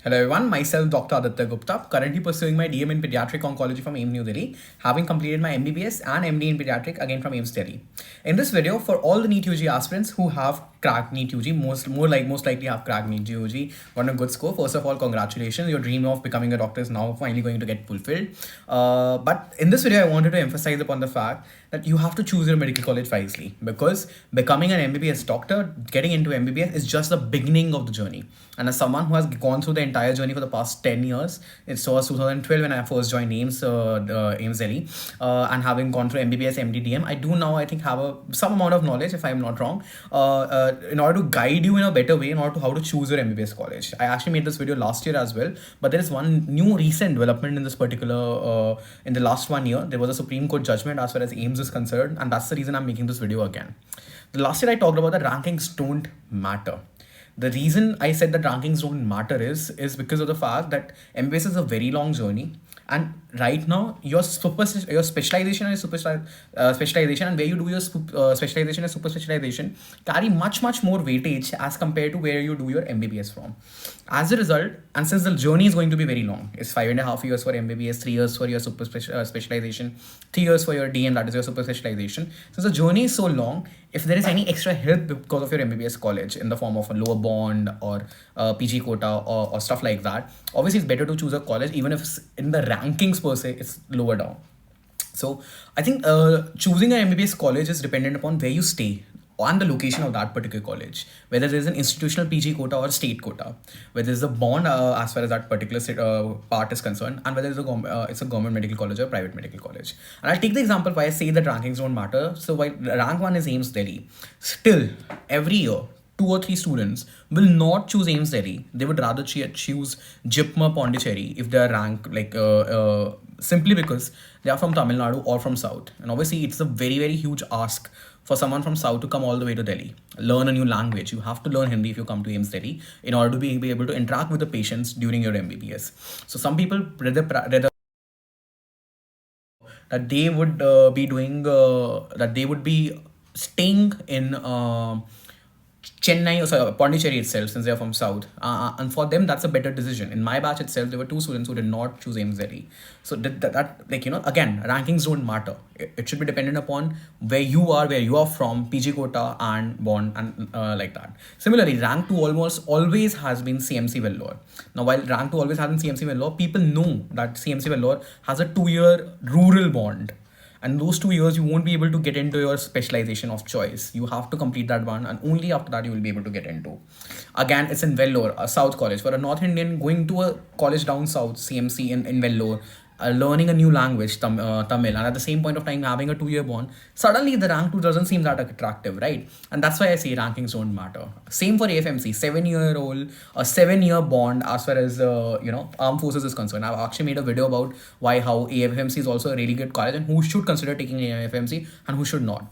Hello everyone, myself Dr. Aditya Gupta, currently pursuing my DM in Pediatric Oncology from AIMS New Delhi, having completed my MBBS and MD in Pediatric again from AIMS Delhi. In this video, for all the NEETUG aspirants who have cracked NEETUG, most likely have cracked NEETUG, got a good score. First of all, congratulations, your dream of becoming a doctor is now finally going to get fulfilled. But in this video, I wanted to emphasize upon the fact that you have to choose your medical college wisely, because becoming an MBBS doctor, getting into MBBS is just the beginning of the journey. And as someone who has gone through the entire journey for the past 10 years, it was 2012 when I first joined AIMS Delhi, and having gone through MBBS, MDDM, I do now, I think, have some amount of knowledge, if I'm not wrong, in order to guide you in a better way in order to how to choose your MBBS college. I actually made this video last year as well, but there is one new recent development in this particular, in the last 1 year. There was a Supreme Court judgment as far as AIMS is concerned, and that's the reason I'm making this video again. The last year I talked about that rankings don't matter. The reason I said that rankings don't matter is because of the fact that MBBS is a very long journey, and right now your specialization and specialization and where you do your specialization and super specialization carry much more weightage as compared to where you do your MBBS from. As a result, and since the journey is going to be very long, it's 5.5 years for MBBS, 3 years for your super specialization, 3 years for your DM, that is your super specialization. Since the journey is so long, if there is any extra help because of your MBBS college in the form of a lower bond or PG quota or stuff like that, obviously it's better to choose a college even if it's in the rankings per se it's lower down. So I think choosing an MBBS college is dependent upon where you stay and the location of that particular college, whether there's an institutional PG quota or state quota, whether there's a bond as far as that particular part is concerned, and whether it's a government medical college or private medical college. And I'll take the example why I say that rankings don't matter. So while rank 1 is AIMS Delhi, still every year 2 or 3 students will not choose AIMS Delhi. They would rather choose JIPMER Pondicherry if they are ranked simply because they are from Tamil Nadu or from South. And obviously it's a very huge ask for someone from South to come all the way to Delhi, learn a new language. You have to learn Hindi if you come to AIMS Delhi in order to be able to interact with the patients during your MBBS. So some people rather that they would be staying in Chennai or Pondicherry itself, since they are from South, and for them that's a better decision. In my batch itself, there were 2 students who did not choose AIMS Delhi. So that again, rankings don't matter. It should be dependent upon where you are from, PG quota and bond, and like that. Similarly, rank 2 almost always has been CMC Vellore. Now, while rank 2 always has been CMC Vellore, people know that CMC Vellore has a 2-year rural bond. And those 2 years, you won't be able to get into your specialization of choice. You have to complete that one, and only after that you will be able to get into. Again, it's in Vellore, a South college. For a North Indian, going to a college down south, CMC in Vellore, learning a new language, Tamil, and at the same point of time having a 2-year bond, suddenly the rank 2 doesn't seem that attractive, right? And that's why I say rankings don't matter. Same for AFMC, 7-year bond as far as armed forces is concerned. I've actually made a video about how AFMC is also a really good college and who should consider taking AFMC and who should not.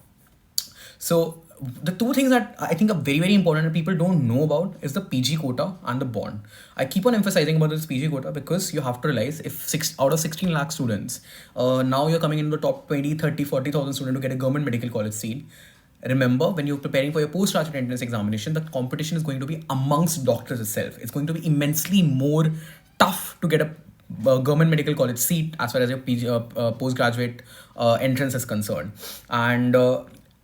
So the 2 things that I think are very important and people don't know about is the PG quota and the bond. I keep on emphasizing about this PG quota because you have to realize if 6 out of 16 lakh students, now you're coming into the top 20, 30, 40,000 students to get a government medical college seat. Remember, when you're preparing for your postgraduate entrance examination, the competition is going to be amongst doctors itself. It's going to be immensely more tough to get a government medical college seat as far as your PG, postgraduate entrance is concerned. And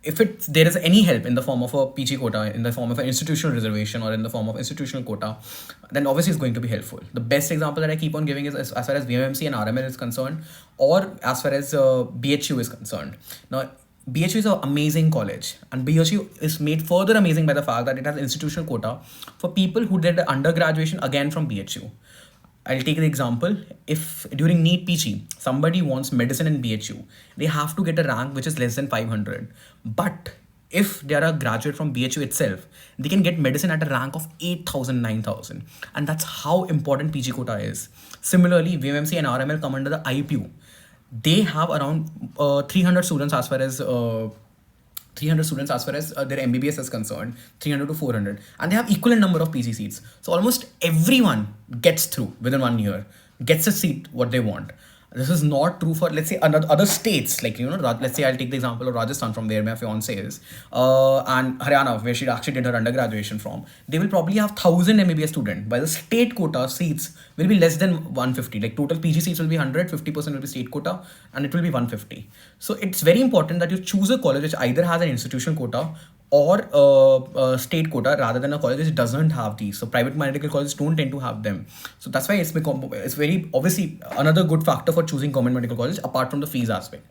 if there is any help in the form of a PG quota, in the form of an institutional reservation, or in the form of institutional quota, then obviously it's going to be helpful. The best example that I keep on giving is as far as VMMC and RML is concerned, or as far as BHU is concerned. Now, BHU is an amazing college, and BHU is made further amazing by the fact that it has institutional quota for people who did undergraduation again from BHU. I'll take the example. If during NEET PG, somebody wants medicine in BHU, they have to get a rank which is less than 500. But if they are a graduate from BHU itself, they can get medicine at a rank of 8,000, 9,000. And that's how important PG quota is. Similarly, VMMC and RML come under the IPU. They have around 300 students as far as their MBBS is concerned, 300 to 400, and they have equivalent number of PG seats. So almost everyone gets through within 1 year, gets a seat what they want. This is not true for, let's say, other states. Like, let's say I'll take the example of Rajasthan, from where my fiance is, and Haryana, where she actually did her undergraduation from. They will probably have 1,000 MBBS students, while the state quota seats will be less than 150. Like, total PG seats will be 100, 50% will be state quota, and it will be 150. So it's very important that you choose a college which either has an institutional quota or a state quota, rather than a college which doesn't have these. So private medical colleges don't tend to have them. So that's why it's very obviously another good factor for choosing government medical college, apart from the fees aspect.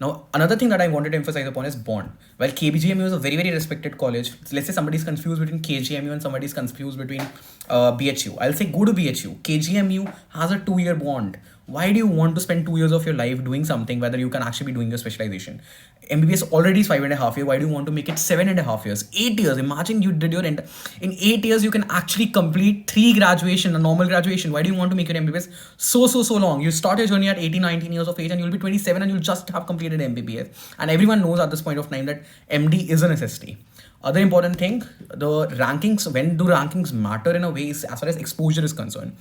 Now, another thing that I wanted to emphasize upon is bond. While KBGMU is a very, very respected college, let's say somebody is confused between KGMU and somebody is confused between BHU. I'll say go to BHU. KGMU has a 2-year bond. Why do you want to spend 2 years of your life doing something whether you can actually be doing your specialization? MBBS already is 5.5 years. Why do you want to make it 7.5 years? 8 years. Imagine you did in 8 years you can actually complete 3 graduation, a normal graduation. Why do you want to make your MBBS so long? You start your journey at 18, 19 years of age, and you'll be 27 and you'll just have completed MBBS. And everyone knows at this point of time that MD is a necessity. Other important thing, the rankings. When do rankings matter in a way is as far as exposure is concerned.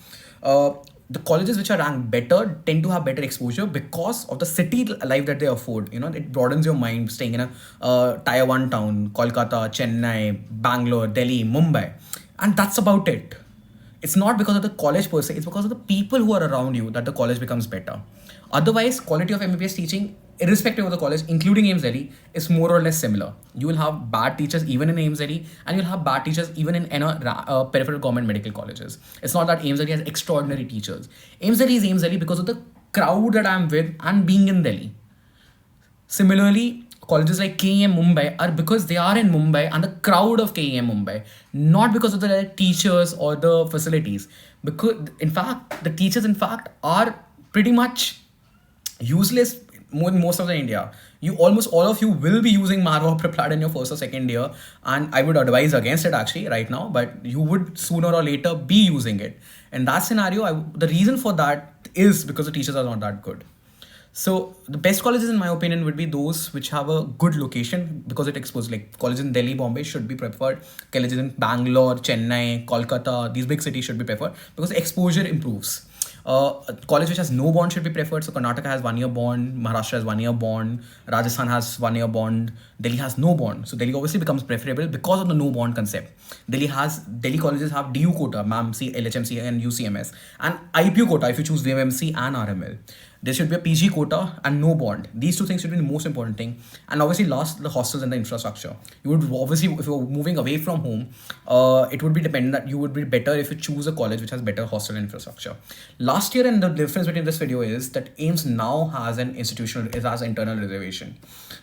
The colleges which are ranked better tend to have better exposure because of the city life that they afford. It broadens your mind staying in a tier 1 town, Kolkata, Chennai, Bangalore, Delhi, Mumbai. And that's about it. It's not because of the college per se, it's because of the people who are around you that the college becomes better. Otherwise, quality of MBBS teaching, irrespective of the college, including AIMS Delhi, is more or less similar. You will have bad teachers even in AIMS Delhi, and you'll have bad teachers even in peripheral government medical colleges. It's not that AIMS Delhi has extraordinary teachers. AIMS Delhi is AIMS Delhi because of the crowd that I'm with and being in Delhi. Similarly, colleges like KEM Mumbai are because they are in Mumbai and the crowd of KEM Mumbai, not because of the teachers or the facilities. Because, in fact, the teachers, are pretty much useless in most of the India. Almost all of you will be using Marva or Preplat in your first or second year, and I would advise against it actually right now, but you would sooner or later be using it. In that scenario, the reason for that is because the teachers are not that good. So the best colleges, in my opinion, would be those which have a good location, because it exposes, like colleges in Delhi, Bombay should be preferred. Colleges in Bangalore, Chennai, Kolkata, these big cities should be preferred because exposure improves. A college which has no bond should be preferred. So Karnataka has 1 year bond, Maharashtra has 1 year bond, Rajasthan has 1 year bond, Delhi has no bond. So Delhi obviously becomes preferable because of the no bond concept. Delhi colleges have DU quota, MAMC, LHMC and UCMS, and IPU quota if you choose VMMC and RML. There should be a PG quota and no bond. These two things should be the most important thing. And obviously last, the hostels and the infrastructure. You would obviously, if you're moving away from home, it would be dependent that you would be better if you choose a college which has better hostel infrastructure. Last year, and the difference between this video is that AIMS now has an internal reservation.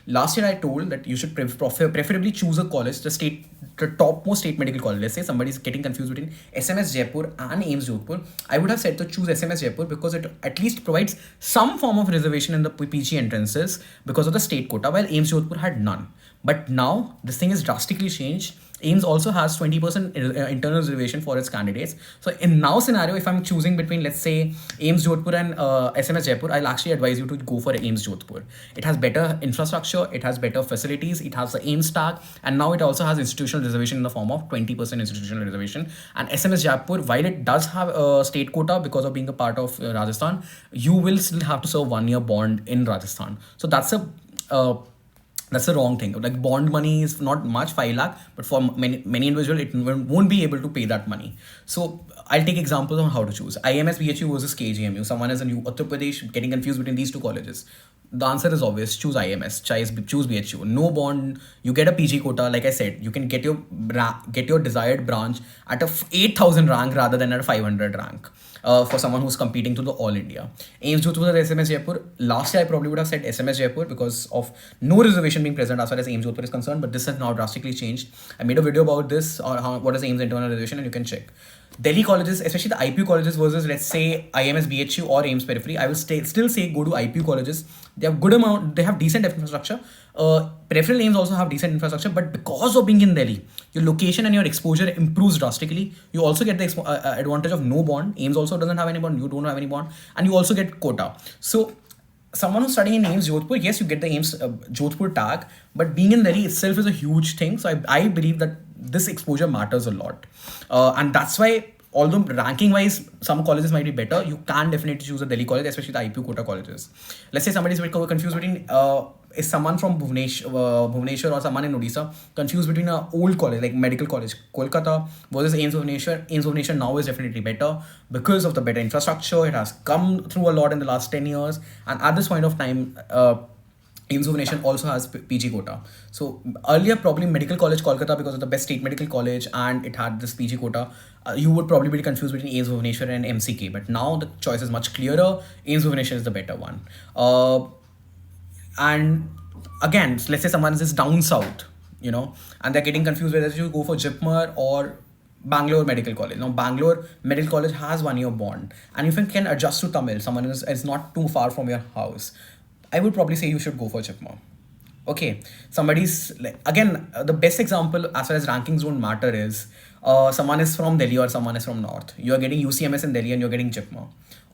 Last year I told that you should preferably choose a college, the topmost state medical college. Let's say somebody is getting confused between SMS Jaipur and AIMS Jodhpur. I would have said to choose SMS Jaipur because it at least provides some form of reservation in the PG entrances because of the state quota, while AIMS Jodhpur had none. But now this thing is drastically changed. AIMS also has 20% internal reservation for its candidates. So in now scenario, if I'm choosing between, let's say, AIMS Jodhpur and SMS Jaipur, I'll actually advise you to go for AIMS Jodhpur. It has better infrastructure, it has better facilities, it has the AIMS tag, and now it also has institutional reservation in the form of 20% institutional reservation. And SMS Jaipur, while it does have a state quota because of being a part of Rajasthan, you will still have to serve 1 year bond in Rajasthan. So that's the wrong thing. Like, bond money is not much, 5 lakh, but for many individuals, it won't be able to pay that money. So I'll take examples on how to choose. IMS BHU versus KGMU. Someone is in Uttar Pradesh getting confused between these two colleges. The answer is obvious. Choose IMS. Choose BHU. No bond. You get a PG quota. Like I said, you can get your desired branch at a 8,000 rank rather than at a 500 rank. For someone who's competing to the All India. AIMS Jodhpur or SMS Jaipur. Last year I probably would have said SMS Jaipur because of no reservation being present as far as AIMS Jodhpur is concerned, but this has now drastically changed. I made a video about this, or what is AIMS internal reservation, and you can check. Delhi colleges, especially the IPU colleges versus, let's say, IMS BHU or AIMS Periphery, I will still say go to IPU colleges. They have decent infrastructure. Peripheral AIMS also have decent infrastructure, but because of being in Delhi, your location and your exposure improves drastically. You also get the advantage of no bond. AIMS also doesn't have any bond. You don't have any bond, and you also get quota. So someone who's studying in AIMS Jodhpur, yes, you get the AIMS Jodhpur tag, but being in Delhi itself is a huge thing. So I believe that this exposure matters a lot. And that's why although ranking wise some colleges might be better, you can definitely choose a Delhi college, especially the IPU quota colleges. Let's say somebody is confused between is someone from Bhubaneswar or someone in Odisha confused between a old college like medical college Kolkata versus AIMS Bhubaneswar. AIMS Bhubaneswar now is definitely better because of the better infrastructure. It has come through a lot in the last 10 years, and at this point of time, AIMS Nation also has PG quota. So earlier, probably Medical College Kolkata, because of the best state medical college and it had this PG quota, you would probably be confused between AIMS Bhubaneswar and MCK. But now the choice is much clearer. AIMS Bhubaneswar is the better one. And again, let's say someone is just down south, and they're getting confused whether you go for Jipmer or Bangalore Medical College. Now, Bangalore Medical College has 1 year bond, and if you can adjust to Tamil, someone is not too far from your house, I would probably say you should go for Chipma. Okay, somebody's like, again, the best example as far as rankings don't matter is someone is from Delhi or someone is from North. You are getting UCMS in Delhi and you're getting Chipma.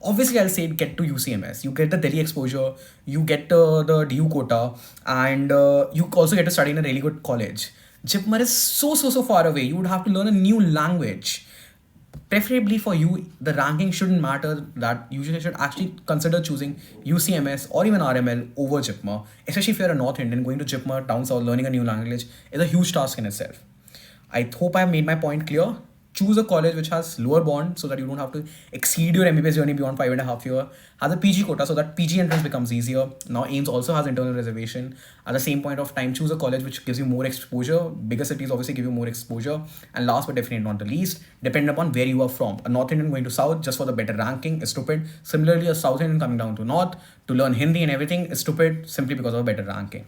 Obviously, I'll say get to UCMS. You get the Delhi exposure, you get the DU quota, and you also get to study in a really good college. Jipmer is so far away. You would have to learn a new language. Preferably for you, the ranking shouldn't matter. That you should actually consider choosing UCMS or even RML over Jipmer. Especially if you're a North Indian, going to Jipmer, down south, learning a new language is a huge task in itself. I hope I've made my point clear. Choose a college which has lower bond so that you don't have to exceed your MBBS journey beyond 5.5 years. Has a PG quota so that PG entrance becomes easier. Now AIMS also has internal reservation. At the same point of time, choose a college which gives you more exposure. Bigger cities obviously give you more exposure. And last but definitely not the least, depending upon where you are from. A North Indian going to South just for the better ranking is stupid. Similarly, a South Indian coming down to North to learn Hindi and everything is stupid simply because of a better ranking.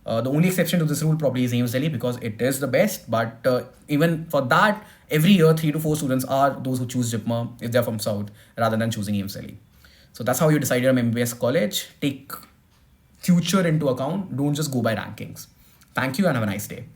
The only exception to this rule probably is AIMS Delhi because it is the best. But even for that, every year 3 to 4 students are those who choose Jipma if they're from South rather than choosing AIMS Delhi. So that's how you decide your MBBS college. Take future into account. Don't just go by rankings. Thank you and have a nice day.